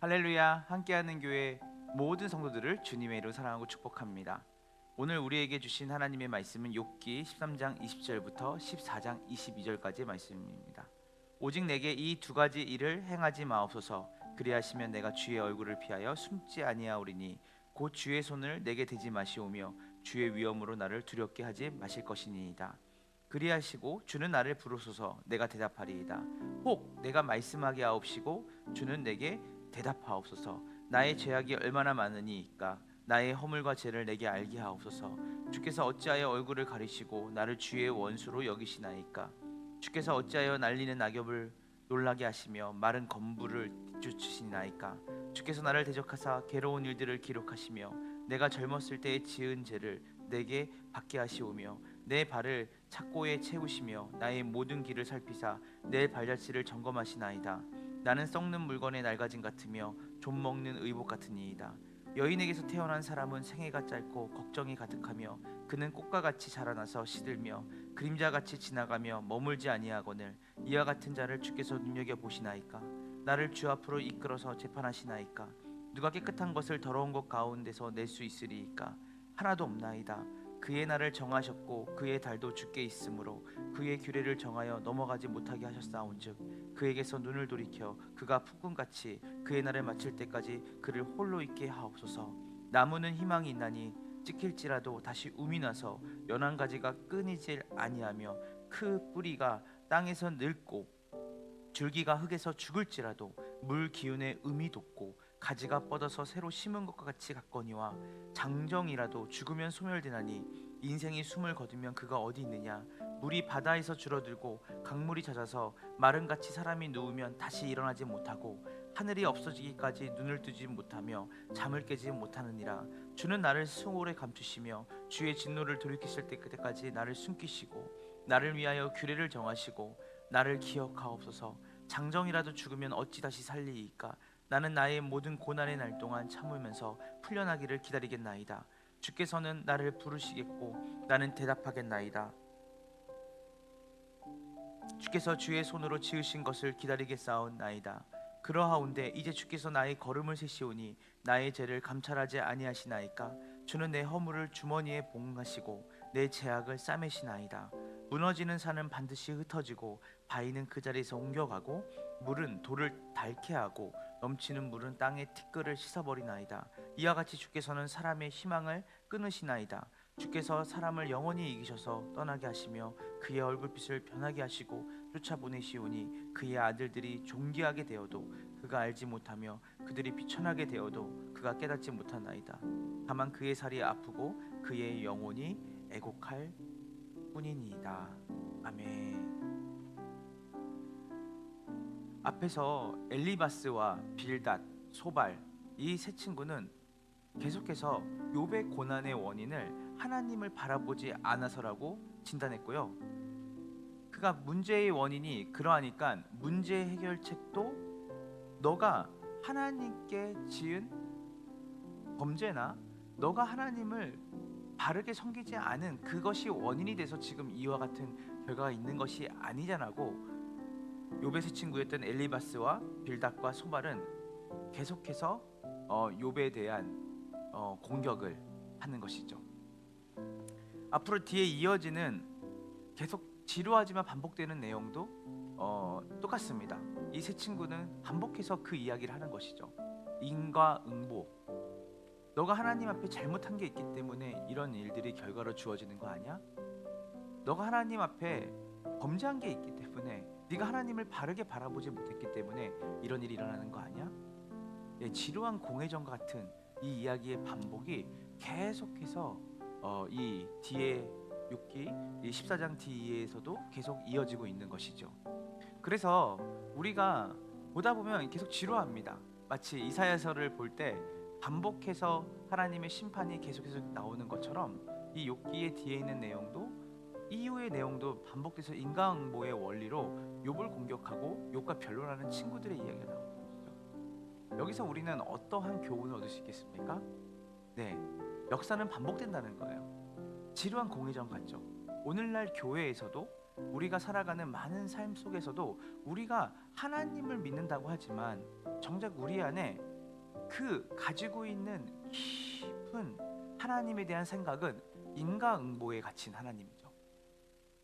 할렐루야, 함께하는 교회 모든 성도들을 주님의 이름으로 사랑하고 축복합니다. 오늘 우리에게 주신 하나님의 말씀은 욥기 13장 20절부터 14장 22절까지의 말씀입니다. 오직 내게 이 두 가지 일을 행하지 마옵소서. 그리하시면 내가 주의 얼굴을 피하여 숨지 아니하오리니 곧 주의 손을 내게 대지 마시오며 주의 위엄으로 나를 두렵게 하지 마실 것이니이다. 그리하시고 주는 나를 부르소서. 내가 대답하리이다. 혹 내가 말씀하게 하옵시고 주는 내게 대답하옵소서. 나의 죄악이 얼마나 많으니이까. 나의 허물과 죄를 내게 알게 하옵소서. 주께서 어찌하여 얼굴을 가리시고 나를 주의 원수로 여기시나이까. 주께서 어찌하여 날리는 낙엽을 놀라게 하시며 마른 검부를 뒤쫓으시나이까. 주께서 나를 대적하사 괴로운 일들을 기록하시며 내가 젊었을 때에 지은 죄를 내게 받게 하시오며 내 발을 착고에 채우시며 나의 모든 길을 살피사 내 발자취를 점검하시나이다. 나는 썩는 물건의 낡아짐 같으며 좀 먹는 의복 같으니이다. 여인에게서 태어난 사람은 생애가 짧고 걱정이 가득하며 그는 꽃과 같이 자라나서 시들며 그림자같이 지나가며 머물지 아니하거늘 이와 같은 자를 주께서 눈여겨 보시나이까. 나를 주 앞으로 이끌어서 재판하시나이까. 누가 깨끗한 것을 더러운 것 가운데서 낼 수 있으리이까. 하나도 없나이다. 그의 날을 정하셨고 그의 달도 주께 있으므로 그의 규례를 정하여 넘어가지 못하게 하셨사온즉 그에게서 눈을 돌이켜 그가 폭군같이 그의 날을 마칠 때까지 그를 홀로 있게 하옵소서. 나무는 희망이 있나니 찍힐지라도 다시 움이 나서 연한 가지가 끊이질 아니하며 그 뿌리가 땅에서 늙고 줄기가 흙에서 죽을지라도 물 기운에 음이 돋고 가지가 뻗어서 새로 심은 것과 같이 같거니와 장정이라도 죽으면 소멸되나니 인생이 숨을 거두면 그가 어디 있느냐. 물이 바다에서 줄어들고 강물이 잦아서 마른같이 사람이 누우면 다시 일어나지 못하고 하늘이 없어지기까지 눈을 뜨지 못하며 잠을 깨지 못하느니라. 주는 나를 수월에 감추시며 주의 진노를 돌이키실 때까지 나를 숨기시고 나를 위하여 규례를 정하시고 나를 기억하옵소서. 장정이라도 죽으면 어찌 다시 살리이까. 나는 나의 모든 고난의 날 동안 참으면서 풀려나기를 기다리겠나이다. 주께서는 나를 부르시겠고 나는 대답하겠나이다. 주께서 주의 손으로 지으신 것을 기다리겠사옵나이다. 그러하온데 이제 주께서 나의 걸음을 세시오니 나의 죄를 감찰하지 아니하시나이까. 주는 내 허물을 주머니에 봉하시고 내 죄악을 싸매시나이다. 무너지는 산은 반드시 흩어지고 바위는 그 자리에서 옮겨가고 물은 돌을 닳게 하고 넘치는 물은 땅의 티끌을 씻어버리나이다. 이와 같이 주께서는 사람의 희망을 끊으시나이다. 주께서 사람을 영원히 이기셔서 떠나게 하시며 그의 얼굴빛을 변하게 하시고 쫓아보내시오니 그의 아들들이 존귀하게 되어도 그가 알지 못하며 그들이 비천하게 되어도 그가 깨닫지 못하나이다. 다만 그의 살이 아프고 그의 영혼이 애곡할 뿐이니이다. 아멘. 앞에서 엘리바스와 빌닷, 소발 이 세 친구는 계속해서 욥의 고난의 원인을 하나님을 바라보지 않아서라고 진단했고요. 그가 문제의 원인이 그러하니까 문제 해결책도 너가 하나님께 지은 범죄나 너가 하나님을 바르게 섬기지 않은 그것이 원인이 돼서 지금 이와 같은 결과가 있는 것이 아니잖아고 욥의 세 친구였던 엘리바스와 빌닷과 소발은 계속해서 욥에 대한 공격을 하는 것이죠. 앞으로 뒤에 이어지는 계속 지루하지만 반복되는 내용도 똑같습니다. 이 세 친구는 반복해서 그 이야기를 하는 것이죠. 인과응보. 너가 하나님 앞에 잘못한 게 있기 때문에 이런 일들이 결과로 주어지는 거 아니야? 너가 하나님 앞에 범죄한 게 있기 때문에 네가 하나님을 바르게 바라보지 못했기 때문에 이런 일이 일어나는 거 아니야? 예, 지루한 공회전과 같은 이 이야기의 반복이 계속해서 이 뒤에 욥기 14장 뒤에서도 계속 이어지고 있는 것이죠. 그래서 우리가 보다 보면 계속 지루합니다. 마치 이사야서를 볼 때 반복해서 하나님의 심판이 계속해서 나오는 것처럼 이 욥기의 뒤에 있는 내용도 이후의 내용도 반복돼서 인과응보의 원리로 욥을 공격하고 욥과 변론하는 친구들의 이야기가 나오는 것이죠. 여기서 우리는 어떠한 교훈을 얻을 수 있겠습니까? 네, 역사는 반복된다는 거예요. 지루한 공회전 같죠. 오늘날 교회에서도 우리가 살아가는 많은 삶 속에서도 우리가 하나님을 믿는다고 하지만 정작 우리 안에 그 가지고 있는 깊은 하나님에 대한 생각은 인과응보에 갇힌 하나님이죠.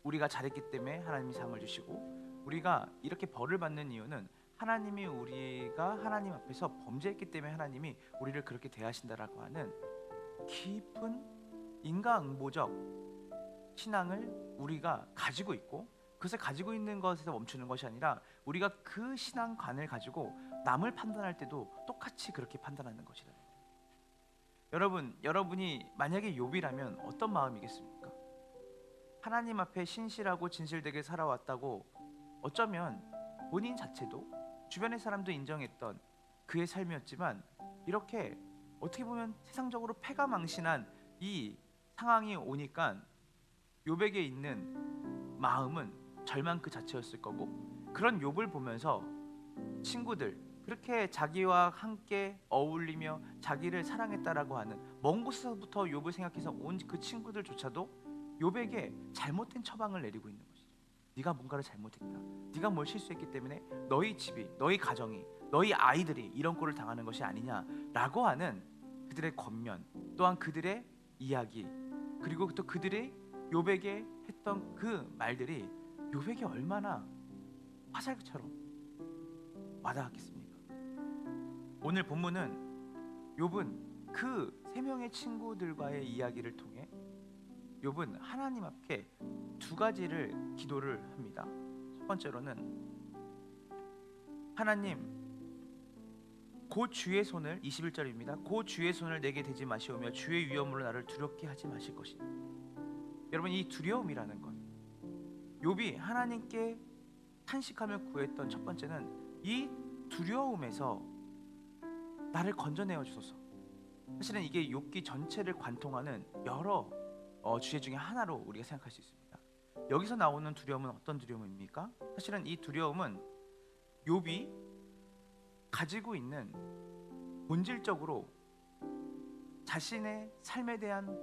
우리가 잘했기 때문에 하나님이 상을 주시고, 우리가 이렇게 벌을 받는 이유는 하나님이 우리가 하나님 앞에서 범죄했기 때문에 하나님이 우리를 그렇게 대하신다라고 하는 깊은 인과응보적 신앙을 우리가 가지고 있고, 그것을 가지고 있는 것에서 멈추는 것이 아니라 우리가 그 신앙관을 가지고 남을 판단할 때도 똑같이 그렇게 판단하는 것이다. 여러분이 만약에 욥이라면 어떤 마음이겠습니까? 하나님 앞에 신실하고 진실되게 살아왔다고 어쩌면 본인 자체도 주변의 사람도 인정했던 그의 삶이었지만, 이렇게 어떻게 보면 세상적으로 패가망신한 이 상황이 오니까 욥에게 있는 마음은 절망 그 자체였을 거고, 그런 욥을 보면서 친구들, 그렇게 자기와 함께 어울리며 자기를 사랑했다라고 하는 먼 곳에서부터 욥을 생각해서 온 그 친구들조차도 욥에게 잘못된 처방을 내리고 있는 것이죠. 네가 뭔가를 잘못했다, 네가 뭘 실수했기 때문에 너희 집이, 너희 가정이, 너희 아이들이 이런 꼴을 당하는 것이 아니냐라고 하는 그들의 권면, 또한 그들의 이야기, 그리고 또 그들의 욥에게 했던 그 말들이 욥에게 얼마나 화살처럼 와닿았겠습니까? 오늘 본문은 욥은 그 세 명의 친구들과의 이야기를 통해 욥은 하나님 앞에 두 가지를 기도를 합니다. 첫 번째로는 하나님, 곧 주의 손을, 21절입니다. 곧 주의 손을 내게 대지 마시오며 주의 위엄으로 나를 두렵게 하지 마실 것이니. 여러분, 이 두려움이라는 것, 욥이 하나님께 탄식하며 구했던 첫 번째는 이 두려움에서 나를 건져내어 주소서. 사실은 이게 욥기 전체를 관통하는 여러 주제 중에 하나로 우리가 생각할 수 있습니다. 여기서 나오는 두려움은 어떤 두려움입니까? 사실은 이 두려움은 욥이 가지고 있는 본질적으로 자신의 삶에 대한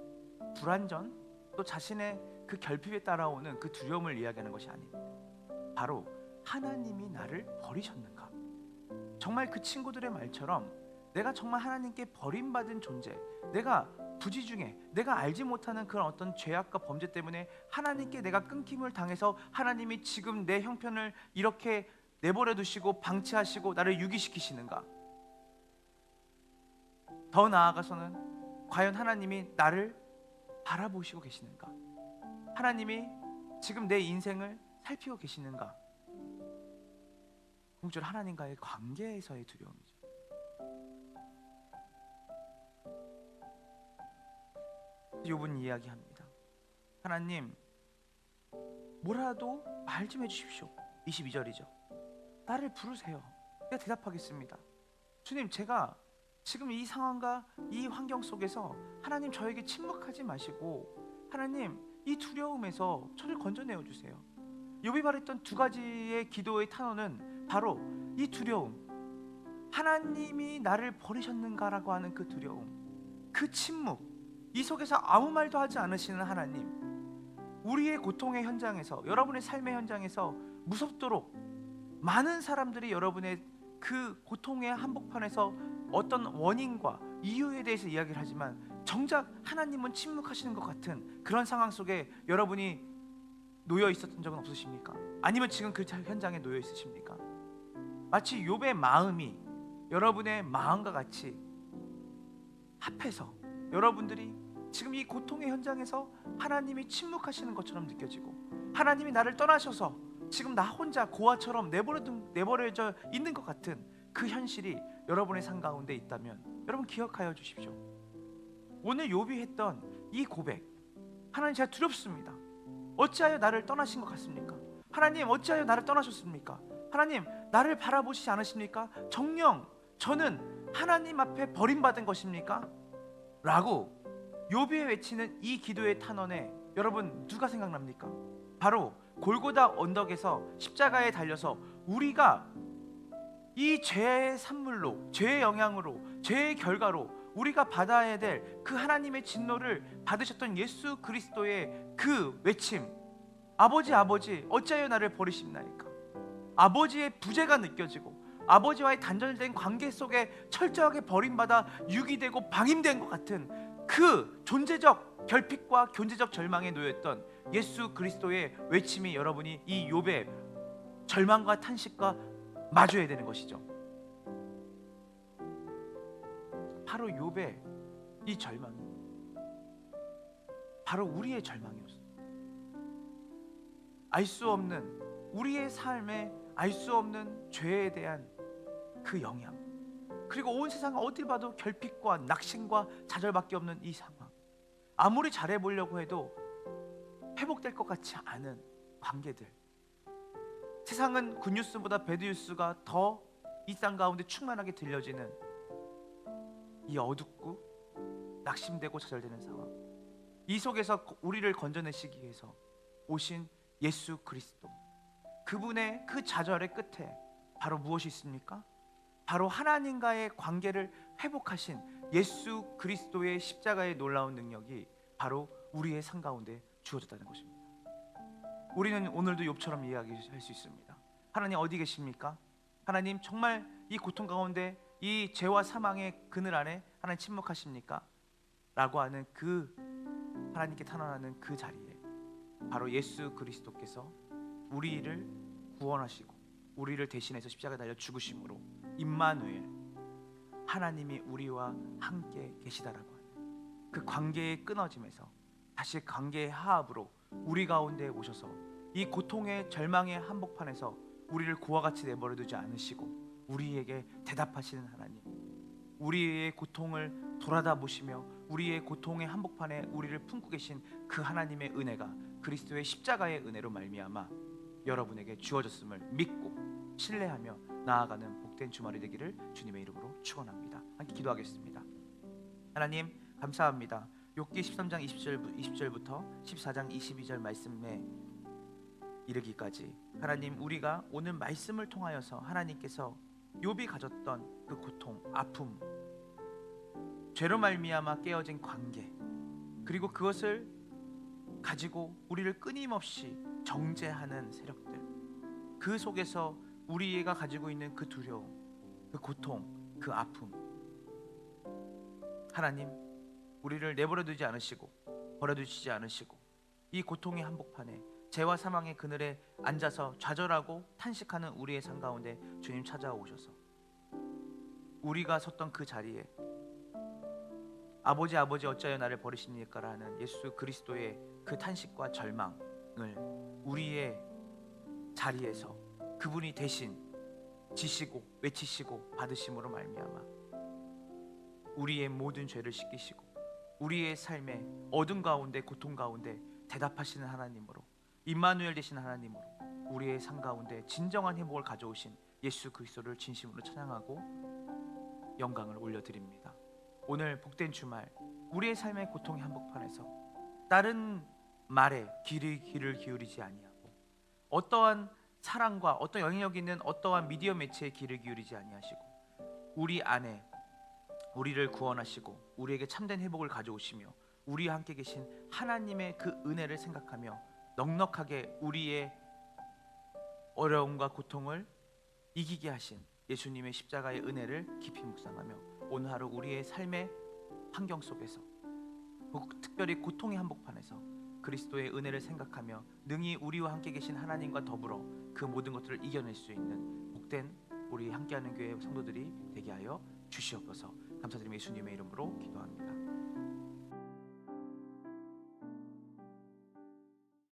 불안전, 또 자신의 그 결핍에 따라오는 그 두려움을 이야기하는 것이 아닙니다. 바로 하나님이 나를 버리셨는가? 정말 그 친구들의 말처럼 내가 정말 하나님께 버림받은 존재, 내가 부지중에 내가 알지 못하는 그런 어떤 죄악과 범죄 때문에 하나님께 내가 끊김을 당해서 하나님이 지금 내 형편을 이렇게 내버려 두시고 방치하시고 나를 유기시키시는가? 더 나아가서는 과연 하나님이 나를 바라보시고 계시는가? 하나님이 지금 내 인생을 살피고 계시는가? 공주를 하나님과의 관계에서의 두려움이죠. 욥은 이야기합니다. 하나님, 뭐라도 말 좀 해주십시오. 22절이죠. 나를 부르세요. 내가 대답하겠습니다. 주님, 제가 지금 이 상황과 이 환경 속에서 하나님 저에게 침묵하지 마시고 하나님 이 두려움에서 저를 건져내어 주세요. 욥이 말했던 두 가지의 기도의 탄원은 바로 이 두려움, 하나님이 나를 버리셨는가라고 하는 그 두려움, 그 침묵, 이 속에서 아무 말도 하지 않으시는 하나님, 우리의 고통의 현장에서, 여러분의 삶의 현장에서 무섭도록 많은 사람들이 여러분의 그 고통의 한복판에서 어떤 원인과 이유에 대해서 이야기를 하지만 정작 하나님은 침묵하시는 것 같은 그런 상황 속에 여러분이 놓여 있었던 적은 없으십니까? 아니면 지금 그 현장에 놓여 있으십니까? 마치 욥의 마음이 여러분의 마음과 같이 합해서 여러분들이 지금 이 고통의 현장에서 하나님이 침묵하시는 것처럼 느껴지고, 하나님이 나를 떠나셔서 지금 나 혼자 고아처럼 내버려져 있는 것 같은 그 현실이 여러분의 삶 가운데 있다면 여러분 기억하여 주십시오. 오늘 욥이 했던 이 고백, 하나님 제가 두렵습니다. 어찌하여 나를 떠나신 것 같습니까? 하나님 어찌하여 나를 떠나셨습니까? 하나님 나를 바라보시지 않으십니까? 정녕 저는 하나님 앞에 버림받은 것입니까? 라고 욥이 외치는 이 기도의 탄원에 여러분 누가 생각납니까? 바로 골고다 언덕에서 십자가에 달려서 우리가 이 죄의 산물로, 죄의 영향으로, 죄의 결과로 우리가 받아야 될 그 하나님의 진노를 받으셨던 예수 그리스도의 그 외침, 아버지 어찌하여 나를 버리십나이까? 아버지의 부재가 느껴지고 아버지와의 단절된 관계 속에 철저하게 버림받아 유기되고 방임된 것 같은 그 존재적 결핍과 존재적 절망에 놓였던 예수 그리스도의 외침이 여러분이 이 욥의 절망과 탄식과 마주해야 되는 것이죠. 바로 욥의 이 절망이 바로 우리의 절망이었어요. 알 수 없는 우리의 삶에 알 수 없는 죄에 대한 그 영향, 그리고 온 세상 어딜 봐도 결핍과 낙심과 좌절밖에 없는 이 상황, 아무리 잘해보려고 해도 회복될 것 같지 않은 관계들, 세상은 굿뉴스보다 배드뉴스가 더 이 땅 가운데 충만하게 들려지는 이 어둡고 낙심되고 좌절되는 상황, 이 속에서 우리를 건져내시기 위해서 오신 예수 그리스도, 그분의 그 좌절의 끝에 바로 무엇이 있습니까? 바로 하나님과의 관계를 회복하신 예수 그리스도의 십자가의 놀라운 능력이 바로 우리의 삶 가운데 주어졌다는 것입니다. 우리는 오늘도 욥처럼 이야기할 수 있습니다. 하나님 어디 계십니까? 하나님 정말 이 고통 가운데 이 죄와 사망의 그늘 안에 하나님 침묵하십니까? 라고 하는 그 하나님께 탄원하는 그 자리에 바로 예수 그리스도께서 우리를 구원하시고 우리를 대신해서 십자가에 달려 죽으심으로 임마누엘, 하나님이 우리와 함께 계시다라고 하는 그 관계의 끊어짐에서 다시 관계의 화합으로 우리 가운데 오셔서 이 고통의 절망의 한복판에서 우리를 고와 같이 내버려 두지 않으시고 우리에게 대답하시는 하나님, 우리의 고통을 돌아다 보시며 우리의 고통의 한복판에 우리를 품고 계신 그 하나님의 은혜가 그리스도의 십자가의 은혜로 말미암아 여러분에게 주어졌음을 믿고 신뢰하며 나아가는 복된 주말이 되기를 주님의 이름으로 축원합니다. 함께 기도하겠습니다. 하나님 감사합니다. 욥기 13장 20절부터 14장 22절 말씀에 이르기까지 하나님, 우리가 오늘 말씀을 통하여서 하나님께서 욥이 가졌던 그 고통, 아픔, 죄로 말미암아 깨어진 관계, 그리고 그것을 가지고 우리를 끊임없이 정죄하는 세력들, 그 속에서 우리가 가지고 있는 그 두려움, 그 고통, 그 아픔, 하나님 우리를 내버려두지 않으시고 버려두시지 않으시고 이 고통의 한복판에 죄와 사망의 그늘에 앉아서 좌절하고 탄식하는 우리의 삶 가운데 주님 찾아오셔서 우리가 섰던 그 자리에 아버지 어찌하여 나를 버리십니까? 라는 예수 그리스도의 그 탄식과 절망을 우리의 자리에서 그분이 대신 지시고 외치시고 받으심으로 말미암아 우리의 모든 죄를 씻기시고 우리의 삶의 어둠 가운데 고통 가운데 대답하시는 하나님으로, 임마누엘 되신 하나님으로 우리의 삶 가운데 진정한 행복을 가져오신 예수 그리스도를 진심으로 찬양하고 영광을 올려드립니다. 오늘 복된 주말 우리의 삶의 고통의 한복판에서 다른 말에 귀를 기울이지 아니하고 어떠한 사랑과 어떤 영향력 있는 어떠한 미디어 매체에 귀를 기울이지 아니하시고 우리 안에 우리를 구원하시고 우리에게 참된 회복을 가져오시며 우리와 함께 계신 하나님의 그 은혜를 생각하며 넉넉하게 우리의 어려움과 고통을 이기게 하신 예수님의 십자가의 은혜를 깊이 묵상하며 오늘 하루 우리의 삶의 환경 속에서 특별히 고통의 한복판에서 그리스도의 은혜를 생각하며 능히 우리와 함께 계신 하나님과 더불어 그 모든 것들을 이겨낼 수 있는 복된 우리 함께하는 교회 성도들이 되게 하여 주시옵소서. 감사드리며 예수님의 이름으로 기도합니다.